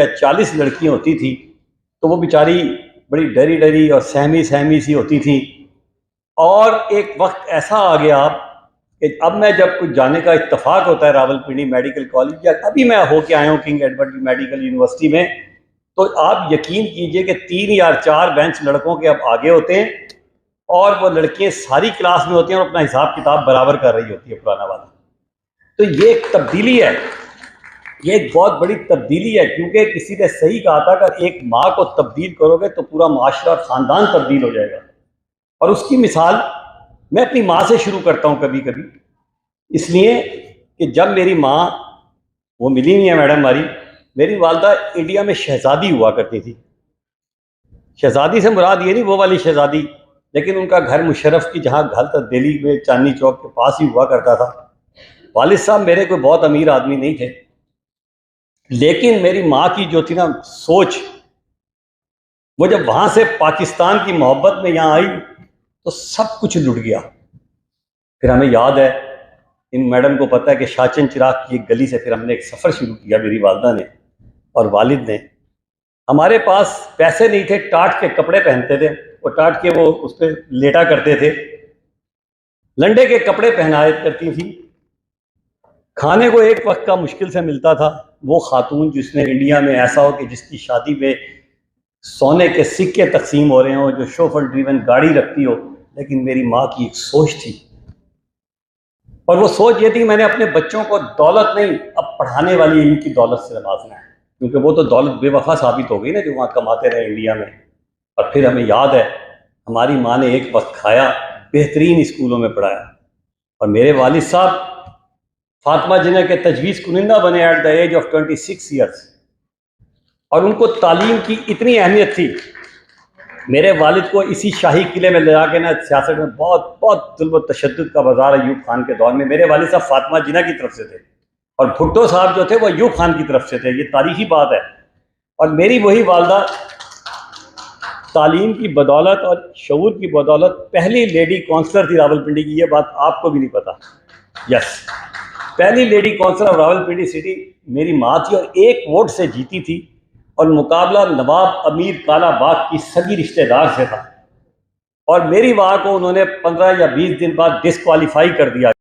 یا 40 لڑکیاں ہوتی تھیں تو وہ بیچاری بڑی ڈری ڈری اور سہمی سی ہوتی تھیں. اور ایک وقت ایسا آ گیا کہ اب میں جب کچھ جانے کا اتفاق ہوتا ہے راولپنڈی میڈیکل کالج، یا ابھی میں ہو کے آیا ہوں کنگ ایڈورڈ میڈیکل یونیورسٹی میں، تو آپ یقین کیجئے کہ 3 یا 4 بینچ لڑکوں کے اب آگے ہوتے ہیں اور وہ لڑکیاں ساری کلاس میں ہوتی ہیں اور اپنا حساب کتاب برابر کر رہی ہوتی ہے پرانا والا. تو یہ ایک تبدیلی ہے، یہ ایک بہت بڑی تبدیلی ہے، کیونکہ کسی نے صحیح کہا تھا کہ ایک ماں کو تبدیل کرو گے تو پورا معاشرہ اور خاندان تبدیل ہو جائے گا. اور اس کی مثال میں اپنی ماں سے شروع کرتا ہوں کبھی کبھی، اس لیے کہ جب میری ماں، وہ ملی نہیں ہے میڈم ہماری، میری والدہ انڈیا میں شہزادی ہوا کرتی تھی. شہزادی سے مراد یہ نہیں وہ والی شہزادی، لیکن ان کا گھر مشرف کی جہاں گھر تھا دہلی میں چاندنی چوک کے پاس ہی ہوا کرتا تھا. والد صاحب میرے کوئی بہت امیر آدمی نہیں تھے، لیکن میری ماں کی جو تھی نا سوچ، وہ جب وہاں سے پاکستان کی محبت میں یہاں آئی تو سب کچھ لٹ گیا. پھر ہمیں یاد ہے، ان میڈم کو پتہ ہے کہ شاچن چراغ کی ایک گلی سے پھر ہم نے ایک سفر شروع کیا، میری والدہ نے اور والد نے. ہمارے پاس پیسے نہیں تھے، ٹاٹ کے کپڑے پہنتے تھے، وہ ٹاٹ کے وہ اس پہ لیٹا کرتے تھے، لنڈے کے کپڑے پہنایا کرتی تھی. کھانے کو ایک وقت کا مشکل سے ملتا تھا. وہ خاتون جس نے انڈیا میں ایسا ہو کہ جس کی شادی میں سونے کے سکے تقسیم ہو رہے ہوں، جو شوفر ڈریون گاڑی رکھتی ہو، لیکن میری ماں کی ایک سوچ تھی، اور وہ سوچ یہ تھی میں نے اپنے بچوں کو دولت نہیں، اب پڑھانے والی علم کی دولت سے نوازنا ہے، کیونکہ وہ تو دولت بے وفا ثابت ہو گئی نا جو وہاں کماتے رہے انڈیا میں. اور پھر ہمیں یاد ہے ہماری ماں نے ایک وقت کھایا، بہترین اسکولوں میں پڑھایا، اور میرے والد صاحب فاطمہ جناح کے تجویز کنندہ بنے at the age of 26 years, اور ان کو تعلیم کی اتنی اہمیت تھی. میرے والد کو اسی شاہی قلعے میں لے جا کے نا سیاست میں بہت ظلم و تشدد کا بازار ایوب خان کے دور میں میرے والد صاحب فاطمہ جناح کی طرف سے تھے، اور بھٹو صاحب جو تھے وہ ایوب خان کی طرف سے تھے. یہ تاریخی بات ہے. اور میری وہی والدہ تعلیم کی بدولت اور شعور کی بدولت پہلی لیڈی کونسلر تھی راولپنڈی کی. یہ بات آپ کو بھی نہیں پتا. یس، پہلی lady councillor of Rawalpindi city میری ماں تھی، اور 1 ووٹ سے جیتی تھی، اور مقابلہ نواب امیر کالا باغ کی سگی رشتہ دار سے تھا، اور میری ماں کو انہوں نے 15 یا 20 دن بعد ڈسکوالیفائی کر دیا.